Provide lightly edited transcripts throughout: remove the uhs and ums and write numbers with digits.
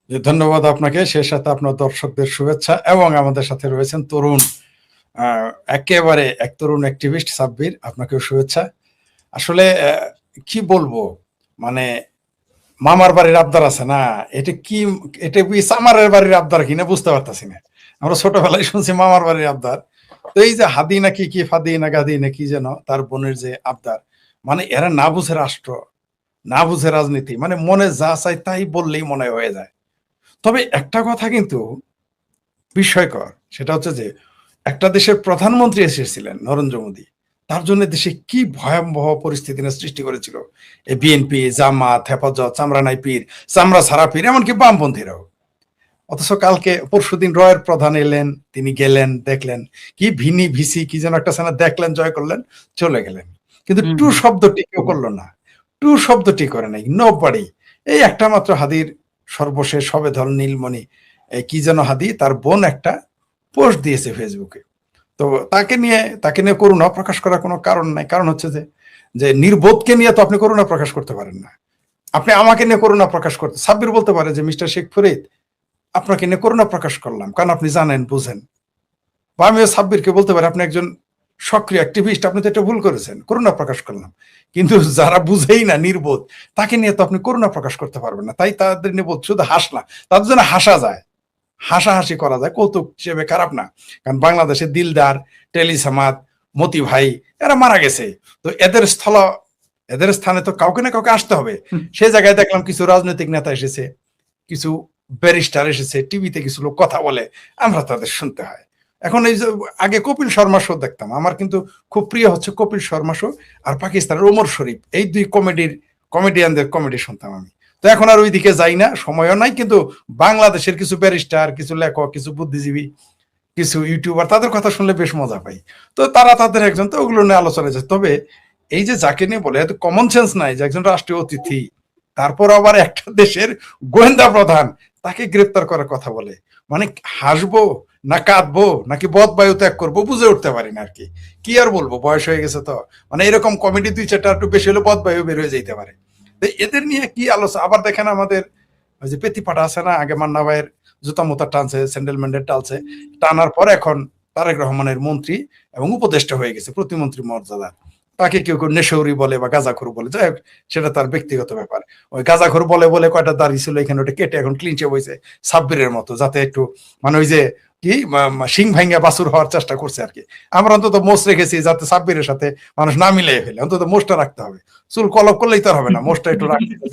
ধন্যবাদ আপনাকে। সে সাথে আপনার দর্শকদের শুভেচ্ছা এবং আমাদের সাথে রয়েছেন তরুণ একেবারে এক তরুণ অ্যাক্টিভিস্ট সাব্বির, আপনাকেও শুভেচ্ছা। আসলে কি বলবো, মানে মামার বাড়ির আবদার আছে না, এটা কি, এটা কি সামারের বাড়ির আবদার কিনা বুঝতে পারতাছি না। আমরা ছোটবেলায় শুনছি মামার বাড়ির আবদার। তো এই যে হাদি নাকি কি ফাদি না গাদি নাকি যেন তার বোনের যে আবদার, মানে এরা না বুঝে রাষ্ট্র, না বুঝে রাজনীতি, মানে মনে যা চাই তাই বললেই মনে হয়ে যায়। তবে একটা কথা কিন্তু বিস্ময়কর, সেটা হচ্ছে যে একটা দেশের প্রধানমন্ত্রী এসেছিলেন নরেন্দ্র মোদী, তার জন্য দেশে কি ভয়াবহ পরিস্থিতি সৃষ্টি করেছিল এই বিএনপি, জামাত, হেফাজত, চামড়া নাই পীর, চামড়া ছাড়া পীর, এমনকি বামপন্থীরাও। অথচ কালকে পরশুদিন রয়ের প্রধান এলেন, তিনি গেলেন, দেখলেন কি ভিনি ভিসি কি যেন একটা সেনা দেখলেন, জয় করলেন, চলে গেলেন। কিন্তু টু শব্দটি কেউ করলো না, টু শব্দটি করে নাই, নো বাড়ি। এই একটা মাত্র হাদির সর্বশেষ হবে ধল নীলমণি কি যেন হাদি, তার বোন একটা পোস্ট দিয়েছে ফেসবুকে। তো তাকে নিয়ে করুণা প্রকাশ করার কোনো কারণ নাই। কারণ হচ্ছে যে নির্বোধকে নিয়ে তো আপনি করুণা প্রকাশ করতে পারেন না। আপনি আমাকে নিয়ে করুণা প্রকাশ করতে, সাব্বির বলতে পারে যে মিস্টার শেখ ফরিদ আপনাকে নিয়ে করুণা প্রকাশ করলাম, কারণ আপনি জানেন, বুঝেন। বা আমিও সাব্বিরকে বলতে পারি আপনি একজন সক্রিয় অ্যাক্টিভিস্ট, আপনি তো এটা ভুল করেছেন, করুণা প্রকাশ করলাম। কিন্তু যারা বুঝেই না, নির্বোধ, তাকে নিয়ে তো আপনি করুণা প্রকাশ করতে পারবেন না। তাই তাদের নিয়ে শুধু হাসলা, তাদের জন্য হাসা যায়, হাসাহাসি করা যায়, কৌতুক হিসেবে খারাপ না। কারণ বাংলাদেশে দিলদার, টেলিসামাদ, মতি ভাই এরা মারা গেছে। তো এদের স্থানে তো কাউকে না কাউকে আসতে হবে। সে জায়গায় দেখলাম কিছু রাজনৈতিক নেতা এসেছে, কিছু ব্যারিস্টার এসেছে, টিভিতে কিছু লোক কথা বলে, আমরা তাদের শুনতে হয়। এখন এই যে আগে কপিল শর্মা শো দেখতাম, আমার কিন্তু খুব প্রিয় হচ্ছে কপিল শর্মা শো আর পাকিস্তানের ওমর শরীফ, এই দুই কমেডিয়ানদের কমেডি শুনতাম আমি। তো এখন আর ওইদিকে যাই না, সময়ও নাই। কিন্তু বাংলাদেশের কিছু ব্যারিস্টার, কিছু লেখক, কিছু বুদ্ধিজীবী, কিছু ইউটিউবার, তাদের কথা শুনলে বেশ মজা পাই। তো তারা তাদের একজন, তো ওগুলো নিয়ে আলোচনা যায়। তবে এই যে যাকে নিয়ে বলে, এত কমন সেন্স নাই যে একজন রাষ্ট্রীয় অতিথি, তারপর আবার একটা দেশের গোয়েন্দা প্রধান, তাকে গ্রেপ্তার করার কথা বলে। মানে হাসবো না কাঁদবো নাকি বদ বায়ু ত্যাগ করবো বুঝে উঠতে পারি না আর কি। কি আর বলবো, বয়স হয়ে গেছে তো, মানে এরকম কমেডি দুই চারটা একটু বেশি হলে বদ বায়ু বের হয়ে যেতে পারে। এদের নিয়ে কি আলোচনা। আবার দেখেন আমাদের ওই যে পেতি পাটা আছে না, আগে মান্না ভাইয়ের জুতা মোতা টানছে, স্যান্ডেল ম্যান্ডেল টালছে, টানার পর এখন তারেক রহমানের মন্ত্রী এবং উপদেষ্টা হয়ে গেছে, প্রতিমন্ত্রী মর্যাদা। তাকে কেউ কেউ নেশৌরি বলে বা গাঁজাখোর বলে, যাই হোক সেটা তার ব্যক্তিগত ব্যাপার। ওই গাঁজাখোর বলে বলে কয়টা দাড়ি ছিল এখানে, ওটা কেটে এখন ক্লিনচে বইছে সাব্বিরের মতো, যাতে একটু মানে ওই যে কি সিং ভাঙ্গা বাছুর হওয়ার চেষ্টা করছে আর কি। আমরা অন্তত মোষ রেখেছি যাতে সাব্বিরের সাথে মানুষ না মিলিয়ে ফেলে, অন্তত মোষটা রাখতে হবে। চুল কলপ করলেই তো আর হবে না, মোষটা একটু রাখতে হবে।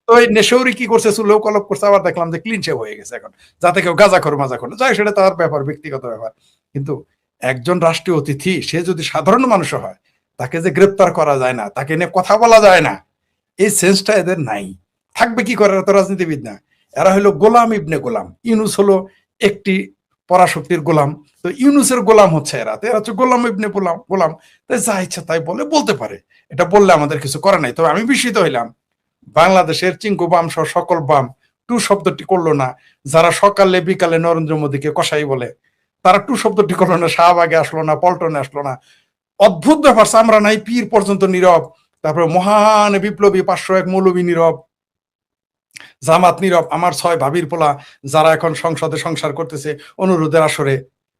তো ওই নেশৌরি কি করছে, চুলেও কলপ করছে, আবার দেখলাম যে ক্লিন শেভ হয়ে গেছে এখন, যাতে কেউ গাঁজাখোর মাজাখোর, যাই সেটা তার ব্যাপার, ব্যক্তিগত ব্যাপার। কিন্তু একজন রাষ্ট্রীয় অতিথি সে যদি সাধারণ মানুষ হয়, তাকে যে গ্রেপ্তার করা যায় না, তাকে নিয়ে কথা বলা যায় না, এই সেন্সটা এদের নাই। থাকবে কি করে, এরা তো রাজনীতিবিদ না, এরা হলো গোলাম ইবনে গোলাম। ইউনুস হলো একটি পরাশক্তির গোলাম, তো ইউনুসের গোলাম হচ্ছে এরা, তো এরা হচ্ছে গোলাম ইবনে গোলাম গোলাম। তাই যা ইচ্ছা তাই বলতে পারে, এটা বললে আমাদের কিছু করে নাই। তবে আমি বিস্মিত হইলাম, বাংলাদেশের চিঙ্কু বাম সহ সকল বাম টু শব্দটি করলো না। যারা সকালে বিকালে নরেন্দ্র মোদীকে কসাই বলে, তারা টু শব্দটি করলো না। শাহবাগে আসলো না, পল্টনে আসলো না। অদ্ভুত ব্যাপার, আমরা নাই পীর পর্যন্ত নীরব, তারপরে মহান বিপ্লবী 501 মৌলবী নীরব, জামাত নীরব, আমার 6 ভাবির পোলা যারা এখন সংসদে সংসার করতেছে অনুরোধের আসরে,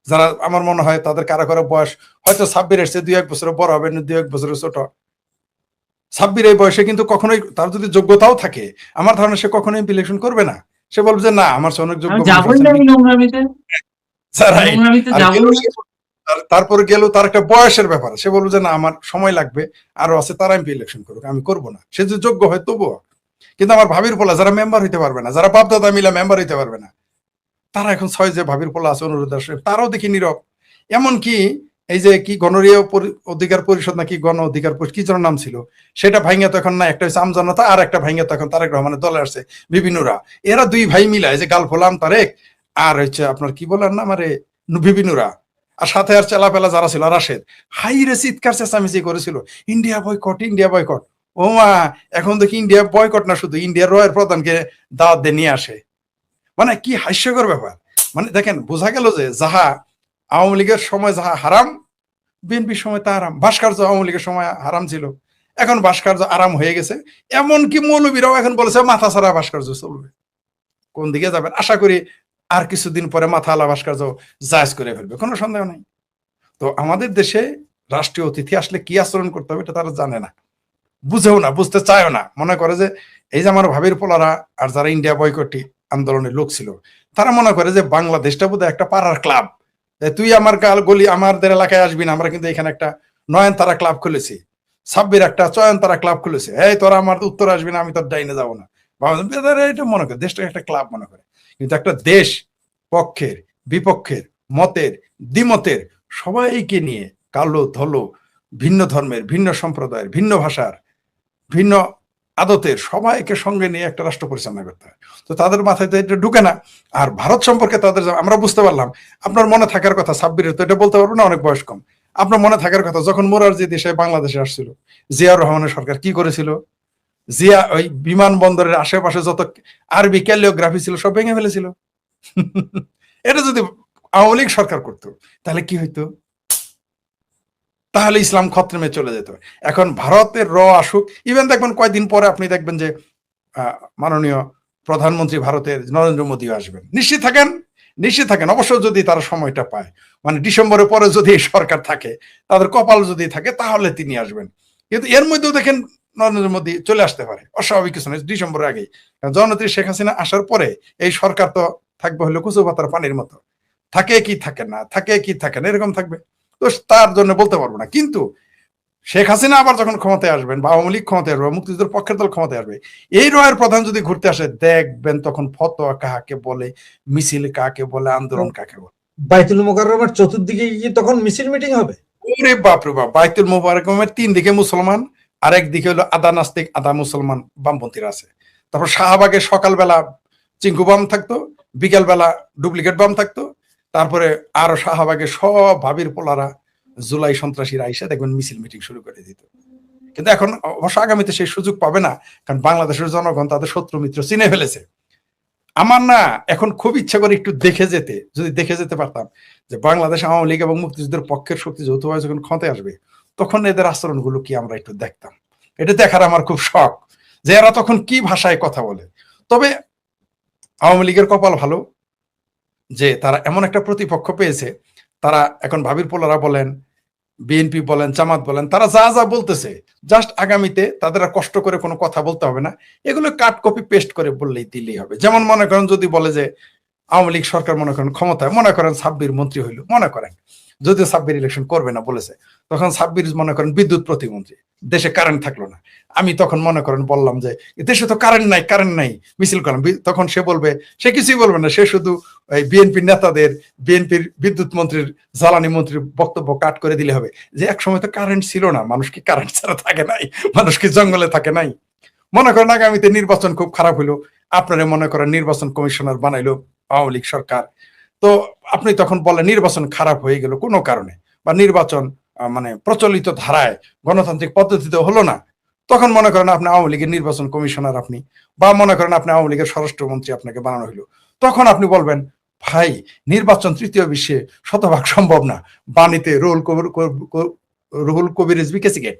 যারা আমার মনে হয় তাদের কারো কারো বয়স হয়তো সাব্বিরের চেয়ে 2-1 বছরের বড় হবে, 2-1 বছরের ছোট। সাব্বির এই বয়সে কিন্তু কখনোই, তার যদি যোগ্যতাও থাকে, আমার ধারণা সে কখনোই ইলেকশন করবে না। সে বলবে যে না, আমার অনেক যোগ্য তারপরে গেল তার একটা বয়সের ব্যাপার, সে বলবে যে না, আমার সময় লাগবে, আরো আছে, তারা এমপি ইলেকশন করুক, আমি করবো না। সে যে যোগ্য হয় তবুও। কিন্তু আমার ভাবির পোলা যারা মেম্বার হইতে পারবে না, যারা বাপদাদা মিলা মেম্বার হইতে পারবে না, তারা এখন 6 যে ভাবির পোলা আছে অনুরোধ আসে, তারাও দেখি নীরব। এমনকি এই যে কি গণরীয় অধিকার পরিষদ নাকি গণ অধিকার পরিষদ কি যেন নাম ছিল, সেটা ভাইঙ্গা তো এখন না, একটা হচ্ছে আমজনতা, আর একটা ভাইঙ্গা তো এখন তারেক রহমানের দলে আসছে বিভিন্নুরা। এরা দুই ভাই মিলায় যে গালফোলাম তারেক আর হচ্ছে আপনার কি বলার নাম আরে বিভিন্নুরা, আর সাথে আর চেলাপেলা যারা ছিল রাশেদ, হাই রে চিৎকার চেঁচামেচি করেছিল ইন্ডিয়া বয়কট, ইন্ডিয়া বয়কট। ও মা, এখন দেখি ইন্ডিয়া বয়কট না, শুধু ইন্ডিয়ার রয়ের প্রধানকে দাওয়াত দিয়ে নিয়ে আসে। মানে কি হাস্যকর ব্যাপার। মানে দেখেন, বোঝা গেল যে যাহা আওয়ামী লীগের সময় যাহা হারাম, বিএনপির সময় তা হারাম। ভাস্কর্য আওয়ামী লীগের সময় হারাম ছিল, এখন ভাস্কর্য আরাম হয়ে গেছে। এমনকি মৌলবীরাও এখন বলেছে মাথা ছাড়া ভাস্কর্য চলবে। কোন দিকে যাবেন আশা করি আর কিছুদিন পরে মাথা আলা ভাস্কর্য জায়েজ করে ফেলবে, কোনো সন্দেহ নেই। তো আমাদের দেশে রাষ্ট্রীয় অতিথি আসলে কি আচরণ করতে হবে এটা তারা জানে না, বুঝেও না, বুঝতে চায়ও না। মনে করে যে এই যে আমার ভাবির পোলারা আর যারা ইন্ডিয়া বয়কটি আন্দোলনের লোক ছিল, তারা মনে করে যে বাংলাদেশটা বোধহয় একটা পাড়ার ক্লাব, তুই আমার গলি আমাদের এলাকায় আসবি না, আমরা কিন্তু এখানে একটা নয়নতারা ক্লাব খুলেছি, সাব্বির একটা চয়নতারা ক্লাব খুলেছে, এই তোরা আমার উত্তর আসবি না, আমি তোর ডাইনে যাবো না। এটা মনে করে দেশটাকে একটা ক্লাব মনে করে, কিন্তু একটা দেশ পক্ষের বিপক্ষের মতের দ্বিমতের সবাইকে নিয়ে, কালো ধলো ভিন্ন ধর্মের ভিন্ন সম্প্রদায়ের ভিন্ন ভাষার ভিন্ন আদতের সবাইকে সঙ্গে নিয়ে একটা রাষ্ট্র পরিচালনা করতে হয়। তো তাদের মাথায় তো এটা ঢুকে না। আর ভারত সম্পর্কে তাদের আমরা বুঝতে পারলাম, আপনার মনে থাকার কথা, সাব্বিরের তো এটা বলতে পারবো না, অনেক বয়স কম, আপনার মনে থাকার কথা যখন মোরারজি দেশাই বাংলাদেশে আসছিল, জিয়াউর রহমানের সরকার কি করেছিল, জিয়া ওই বিমানবন্দরের আশেপাশে যত আরবি ক্যালিওগ্রাফি ছিল সব ভেঙে ফেলেছিল। এটা যদি আওয়ামী লীগ সরকার করতো তাহলে কি হইতো, তাহলে ইসলাম খতমে চলে যেত। এখন ভারতের আসুক, ইভেন দেখবেন কয়েকদিন পরে আপনি দেখবেন যে মাননীয় প্রধানমন্ত্রী ভারতের নরেন্দ্র মোদীও আসবেন, নিশ্চিত থাকেন, নিশ্চিত থাকেন। অবশ্য যদি তারা সময়টা পায়, মানে ডিসেম্বরের পরে যদি এই সরকার থাকে, তাদের কপাল যদি থাকে, তাহলে তিনি আসবেন। কিন্তু এর মধ্যেও দেখেন নরেন্দ্র মোদী চলে আসতে পারে, অস্বাভাবিক কিছু নয়, ডিসেম্বরের আগেই। জননেত্রী শেখ হাসিনা আসার পরে এই সরকার তো থাকবে হলো কুচু পাতার পানির মতো, থাকে কি থাকে না, থাকে কি থাকে না, এরকম থাকবে। তো তার জন্য বলতে পারবো না। কিন্তু শেখ হাসিনা আবার যখন ক্ষমতায় আসবেন বা আওয়ামী লীগ ক্ষমতায় আসবে, মুক্তিযুদ্ধের পক্ষের দল ক্ষমতায় আসবে, এই রয়ের প্রধান যদি ঘুরতে আসে, দেখবেন তখন ফতোয়া কাকে বলে, মিছিল কাকে বলে, আন্দোলন কাকে বলে। বাইতুল মোকাররমের চতুর্দিকে কি তখন মিছিল মিটিং হবে? ওরে বাপরে বাপ, বাইতুল মোবাররমের 3 দিকে মুসলমান, আর একদিকে হলো আধা নাস্তিক আধা মুসলমান বামপন্থীরা আছে। তারপর শাহবাগে সকালবেলা চিঙ্কু বাম থাকতো, বিকেলবেলা ডুপ্লিকেট বাম থাকতো, তারপরে আরো শাহবাগে সব ভাবির পোলারা জুলাই সন্ত্রাসীরা আইসা দেখবেন মিছিল মিটিং শুরু করে দিত। কিন্তু এখন অবশ্য আগামীতে সেই সুযোগ পাবে না, কারণ বাংলাদেশের জনগণ তাদের শত্রু মিত্র চিনে ফেলেছে। আমার না এখন খুব ইচ্ছা করে একটু দেখে যেতে, যদি দেখে যেতে পারতাম যে বাংলাদেশ আওয়ামী লীগ এবং মুক্তিযুদ্ধের পক্ষের শক্তি যৌথভাবে যখন ক্ষমতায় আসবে, তখন এদের আচরণগুলো কি আমরা একটু দেখতাম। এটা দেখার আমার খুব শখ, যে এরা তখন কি ভাষায় কথা বলে। তবে আওয়ামী লীগের কপাল ভালো যে তারা এমন একটা প্রতিপক্ষ পেয়েছে, তারা এখন ভাবির পোলারা বলেন, বিএনপি বলেন, জামাত বলেন, তারা যা যা বলতেছে, জাস্ট আগামীতে তাদের আর কষ্ট করে কোনো কথা বলতে হবে না, এগুলো কাট কপি পেস্ট করে বললেই দিলেই হবে। যেমন মনে করেন যদি বলে যে আওয়ামী লীগ সরকার মনে করেন ক্ষমতায়, মনে করেন সাব্বির মন্ত্রী হইল, মনে করেন যদিও সাব্বির ইলেকশন করবে না বলেছে, তখন সাব্বির মনে করেন বিদ্যুৎ প্রতিমন্ত্রী, দেশে কারেন্ট থাকলো না, আমি তখন মনে করেন বললাম যে দেশে তো কারেন্ট নাই, কারেন্ট নাই, মিছিল করলাম, তখন সে বলবে, সে কিছুই বলবে না, সে শুধু এই বিএনপির নেতাদের, বিএনপির বিদ্যুৎ মন্ত্রীর, জ্বালানি মন্ত্রীর বক্তব্য কাট করে দিলে হবে যে এক সময় তো কারেন্ট ছিল না, মানুষ কি কারেন্ট ছাড়া থাকে নাই, মানুষ কি জঙ্গলে থাকে নাই। মনে করেন আগামীতে নির্বাচন খুব খারাপ হইলো, আপনারা মনে করেন নির্বাচন কমিশনার বানাইলো আওয়ামী লীগ সরকার, তো আপনি তখন বলেন নির্বাচন খারাপ হয়ে গেল কোনো কারণে, বা নির্বাচন মানে প্রচলিত ধারায় গণতান্ত্রিক পদ্ধতিতে হলো না, তখন মনে করেন আপনি আওয়ামী লীগের নির্বাচন কমিশনার, আপনি বা মনে করেন আপনি আওয়ামী লীগের স্বরাষ্ট্রমন্ত্রী, আপনাকে বানানো হইলো, তখন আপনি বলবেন ভাই নির্বাচন তৃতীয় বিশ্বে শতভাগ সম্ভব না, বাণীতে রুহুল কবির রিজভী কেসিগেট।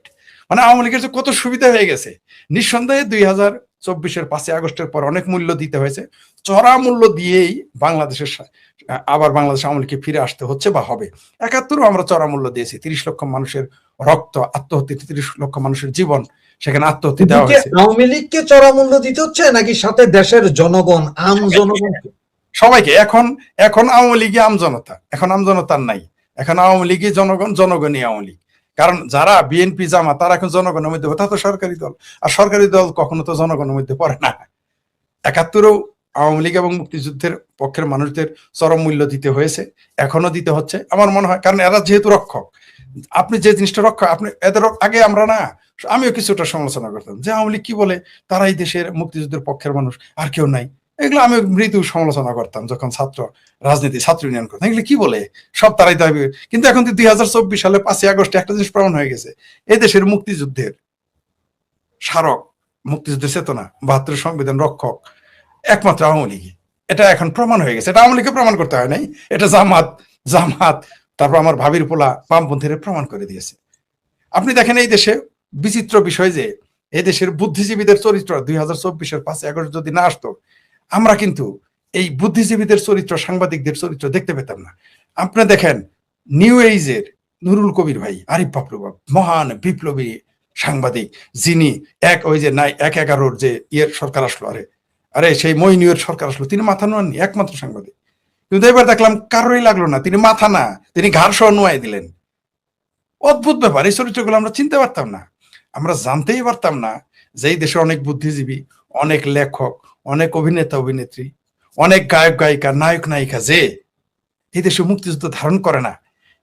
মানে আওয়ামী লীগের যে কত সুবিধা হয়ে গেছে, নিঃসন্দেহে 2024-এর 5ই আগস্টের পর অনেক মূল্য দিতে হয়েছে, চড়া মূল্য দিয়েই বাংলাদেশের আবার বাংলাদেশ আওয়ামী লীগকে ফিরে আসতে হচ্ছে বা হবে। 71-ও আমরা চড়া মূল্য দিয়েছি, 30 লক্ষ মানুষের রক্ত আত্মহত্যা, 30 লক্ষ মানুষের জীবন সেখানে আত্মহত্যা দেওয়া হয়েছে। আওয়ামী লীগকে চড়া মূল্য দিতে হচ্ছে নাকি সাথে দেশের জনগণ, আম জনগণ, সবাইকে? এখন এখন আওয়ামী লীগই আমজনতা, এখন আমজনতার নাই, এখন আওয়ামী লীগই জনগণ, জনগণই আওয়ামী লীগ। কারণ যারা বিএনপি জামাত তারা এখন জনগণের মধ্যে, তা তো সরকারি দল, আর সরকারি দল কখনো তো জনগণের মধ্যে পড়ে না। 71-ও আওয়ামী লীগ এবং মুক্তিযুদ্ধের পক্ষের মানুষদের চরম মূল্য দিতে হয়েছে, এখনো দিতে হচ্ছে আমার মনে হয়, কারণ এরা যেহেতু রক্ষক, আপনি যে জিনিসটা রক্ষক, আপনি এদের আগে আমরা না, আমিও কিছুটা সমালোচনা করতাম যে আওয়ামী লীগ কি বলে, তারাই দেশের মুক্তিযুদ্ধের পক্ষের মানুষ, আর কেউ নাই, এগুলো আমি মৃদু সমালোচনা করতাম যখন ছাত্র রাজনীতি, ছাত্র ইউনিয়ন করতাম, এগুলো কি বলে, সব তারাই দাবি। কিন্তু এখন 2024 সালে 5ই আগস্টে একটা জিনিস প্রমাণ হয়ে গেছে, এই দেশের মুক্তিযুদ্ধের স্মারক, মুক্তিযুদ্ধের চেতনা, 72 সংবিধান রক্ষক একমাত্র আওয়ামী লীগ, এটা এখন প্রমাণ হয়ে গেছে। এটা আওয়ামী লীগকে প্রমাণ করতে হয় নাই, এটা জামাত জামাত তারপর আমার ভাবির পোলা বামপন্থীরা প্রমাণ করে দিয়েছে। আপনি দেখেন এই দেশে বিচিত্র বিষয় যে এই দেশের বুদ্ধিজীবীদের চরিত্র 2024-এর 5ই আগস্ট যদি না আসতো, আমরা কিন্তু এই বুদ্ধিজীবীদের চরিত্র, সাংবাদিকদের চরিত্র দেখতে পেতাম না। আপনি দেখেন নিউ এইজের নুরুল কবির ভাই, আরিফ বাপরু বাপ, মহান বিপ্লবী সাংবাদিক, যিনি ওই যে ১/১১ যে ইয়ের সরকার আসলো, আরে সেই মইনুয়ের সরকার আসলো, তিনি মাথা নোয়াননি, একমাত্র সাংবাদিক। কিন্তু এবার দেখলাম কারোরই লাগলো না, তিনি মাথা না, তিনি ঘাড় সহ নোয়াই দিলেন। অদ্ভুত ব্যাপার, এই চরিত্রগুলো আমরা চিনতে পারতাম না, আমরা জানতেই পারতাম না যে এই দেশে অনেক বুদ্ধিজীবী, অনেক লেখক, অনেক অভিনেতা অভিনেত্রী, অনেক গায়ক গায়িকা, নায়ক নায়িকা যে এই দেশে মুক্তিযুদ্ধ ধারণ করে না,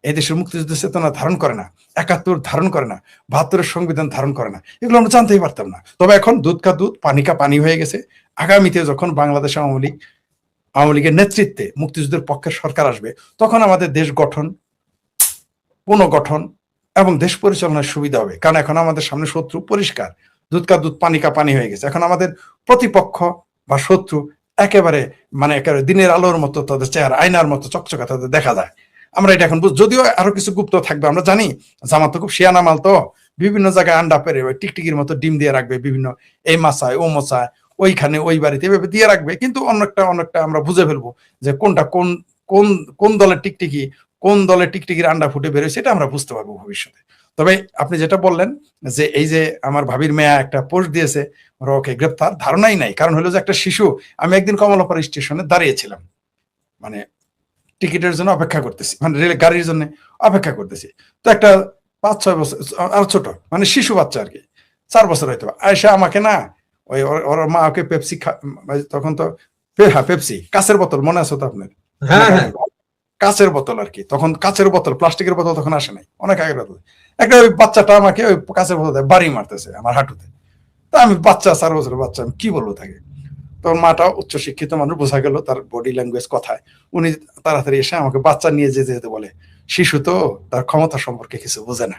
এই দেশের মুক্তিযুদ্ধ চেতনা ধারণ করে না, ৭১ ধারণ করে না, ৭২-এর সংবিধান ধারণ করে না, এগুলো আমরা জানতেই পারতাম না। তবে এখন দুধ কা দুধ পানি কা পানি হয়ে গেছে। আগামীতে যখন বাংলাদেশ আওয়ামী লীগের নেতৃত্বে মুক্তিযুদ্ধের পক্ষের সরকার আসবে, তখন আমাদের দেশ গঠন, পুনর্গঠন এবং দেশ পরিচালনার সুবিধা হবে। কারণ এখন আমাদের সামনে শত্রু পরিষ্কার, দুধ কা দুধ পানি কা পানি হয়ে গেছে। এখন আমাদের প্রতিপক্ষ বা শত্রু একেবারে একেবারে দিনের আলোর মতো, তাদের চেহারা আয়নার মতো চকচকা তাদের দেখা যায়। আমরা এটা এখন যদিও আরো কিছু গুপ্ত থাকবে, আমরা জানি জামাত তো খুব শিয়ানা মাল, তো বিভিন্ন জায়গায় আন্ডা পেরে টিকটিকির মতো ডিম দিয়ে রাখবে, বিভিন্ন এই মাছায় ও মশায়, ওইখানে ওই বাড়িতে এভাবে দিয়ে রাখবে। কিন্তু অনেকটা আমরা বুঝে ফেলবো যে কোনটা কোন কোন কোন দলের টিকটিকি, কোন দলের টিকটিকির আন্ডা ফুটে বেরোয়, সেটা আমরা বুঝতে পারবো ভবিষ্যতে। তবে আপনি যেটা বললেন যে এই যে আমার ভাবির মেয়া একটা পোস্ট দিয়েছে, ওকে গ্রেপ্তার, ধারণাই নাই। কারণ হলো যে একটা শিশু, আমি একদিন কমলাপুর স্টেশনে দাঁড়িয়েছিলাম, টিকিটের জন্য অপেক্ষা করতেছি, রেল গাড়ির জন্য অপেক্ষা করতেছি। তো একটা ৫-৬ বছর আর ছোট, শিশু বাচ্চা আর কি, ৪ বছর হয়তো, আয়সা আমাকে না ওই ওর মা ওকে পেপসি, তখন তো পেপসি কাঁচের বোতল, মনে আছে তো আপনার? কাঁচের বোতল আর কি, তখন কাঁচের বোতল, প্লাস্টিকের বোতল তখন আসে নাই, অনেক আগের বোতল। একটা ওই বাচ্চাটা আমাকে ওই কাঁচের বোতল বাড়ি মারতেছে আমার হাঁটুতে। তা আমি বাচ্চা, ৪ বছরের বাচ্চা, আমি কি বলবো তাকে? তোর মাটা উচ্চশিক্ষিত মানুষ, বোঝা গেল তার বডি ল্যাঙ্গুয়েজ, কথায়। উনি তাড়াতাড়ি এসে আমাকে বাচ্চা নিয়ে যেতে বলে, শিশু তো, তার ক্ষমতা সম্পর্কে কিছু বোঝে না,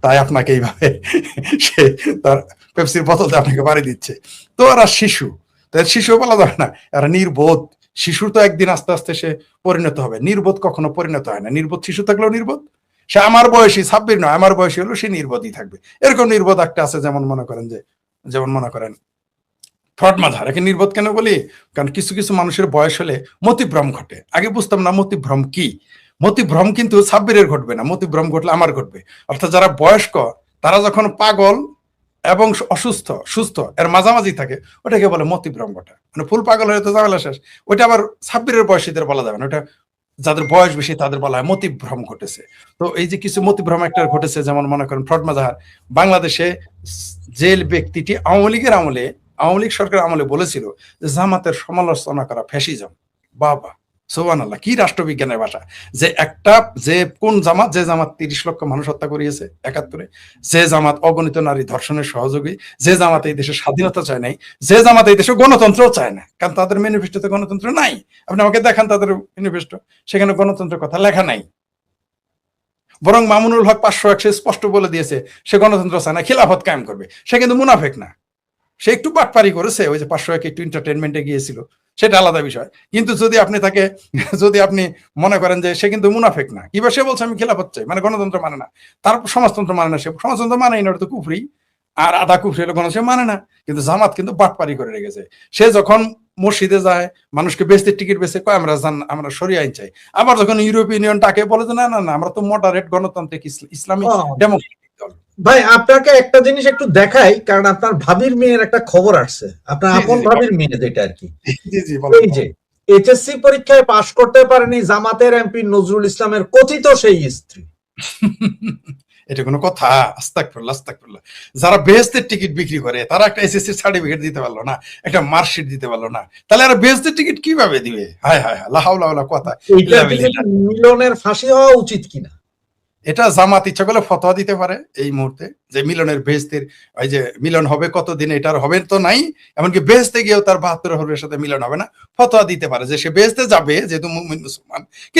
তাই আপনাকে এইভাবে সে তার পেপসির বোতলতে আপনাকে বাড়ি দিচ্ছে। তো এরা শিশু, তাই শিশু বলা যাবে না, এরা নির্বোধ। শিশুর তো একদিন আস্তে আস্তে সে পরিণত হবে, নির্বোধ কখনো পরিণত হয় না। নির্বোধ শিশু থাকলেও নির্বোধ, সে আমার বয়সী সাব্বির নয়, আমার বয়সী হলো সে নির্বোধই থাকবে। এরকম নির্বোধ একটা আছে, যেমন মনে করেন ফ্রড মাঝার। একে নির্বোধ কেন বলি? কারণ কিছু কিছু মানুষের বয়স হলে মতিভ্রম ঘটে। আগে বুঝতাম না মতিভ্রম কি। মতিভ্রম কিন্তু সাব্বিরের ঘটবে না, মতিভ্রম ঘটলে আমার ঘটবে। অর্থাৎ যারা বয়স্ক, তারা যখন পাগল এবং অসুস্থ সুস্থ এর মাঝামাঝি থাকে, ওটাকে বলে মতিভ্রম ঘটা। ফুল পাগল হয়ে তো ঝামেলা শেষ। ওইটা আবার সাব্বিরের বয়সীদের বলা যাবে না, ওটা যাদের বয়স বেশি তাদের বলা হয় মতিভ্রম ঘটেছে। তো এই যে কিছু মতিভ্রম একটা ঘটেছে, যেমন মনে করেন ফ্রড মাজাহার, বাংলাদেশে জেল ব্যক্তিটি আওয়ামী লীগের আমলে, আওয়ামী লীগ সরকার আমলে বলেছিল যে জামাতের সমালোচনা করা ফ্যাসিজম। বাবা সুবহানাল্লাহ, কি রাষ্ট্রবিজ্ঞানের ভাষা! যে কোন জামাত, যে জামাত ৩০ লক্ষ মানুষ হত্যা করিয়েছে ৭১-এ, যে জামাত অগণিত নারী ধর্ষণের সহযোগী, যে জামাত এই দেশে স্বাধীনতা চায় নাই, যে জামাত এই দেশে গণতন্ত্রও চায় না, কারণ তাদের ম্যানিফেস্টোতে গণতন্ত্র নাই। আপনি আমাকে দেখান তাদের ম্যানিফেস্টো, সেখানে গণতন্ত্রের কথা লেখা নাই। বরং মামুনুল হক ৫০১ সে স্পষ্ট বলে দিয়েছে সে গণতন্ত্র চায় না, খিলাফত কায়েম করবে। সে কিন্তু মুনাফেক না, সে একটু বাটপারি করেছে, ওই যে ৫০১ একটু এন্টারটেনমেন্টে গিয়েছিল, সেটা আলাদা বিষয়। কিন্তু যদি আপনি মনে করেন যে সে কিন্তু মুনাফেক না, কিংবা সে বলছে আমি খিলাফত চাই, গণতন্ত্র মানে না, তার সমাজতন্ত্র মানে না, সে সমাজতন্ত্র মানেই না, ওটা তো কুফরি। আর আধা কুফরি হলো সে মানে না। কিন্তু জামাত কিন্তু বাটপারি করে রেখেছে। সে যখন মসজিদে যায়, মানুষকে বেচতে টিকিট বেচে কয় আমরা শরিয়া আইন চাই। আবার যখন ইউরোপীয় ইউনিয়ন তাকে বলে যে না না না, আমরা তো মডারেট গণতান্ত্রিক ইসলামিক ডেমোক্রেটিক দল। ভাই আপনাকে একটা জিনিস একটু দেখাই, কারণ আপনার ভাবির মেয়ের একটা খবর আসছে, আপনার আপন ভাবির মেয়ে যেটা আর কি। এই যে এইচএসসি পরীক্ষায় পাশ করতে পারেনি জামাতের এমপি নজরুল ইসলামের কথিত সেই স্ত্রী। এটা কোনো কথা? আস্তাগফিরুল্লাহ, আস্তাগফিরুল্লাহ। যারা বেহেশতের টিকিট বিক্রি করে, তারা একটা এসএসসি সার্টিফিকেট দিতে পারলো না, একটা মার্কশিট দিতে পারলো না, তাহলে আর বেহেশতের টিকিট কিভাবে দিবে? হায় হায় হায়, লা হাওলা ওয়ালা কুওয়াতা ইল্লা বিল্লাহ। মিলনের ফাঁসি হওয়া উচিত কিনা? এটা জামাত ইচ্ছা করলে ফতোয়া দিতে পারে এই মুহূর্তে, যে মিলনের বেহেশতের, ওই যে মিলন হবে কতদিন, এটার হবে তো নাই, এমনকি বেহেশতে গিয়েও তার ৭২ হরের সাথে মিলন হবে না, ফতোয়া দিতে পারে যে সে বেহেশতে যাবে যেহেতু মুমিন মুসলমান। কিন্তু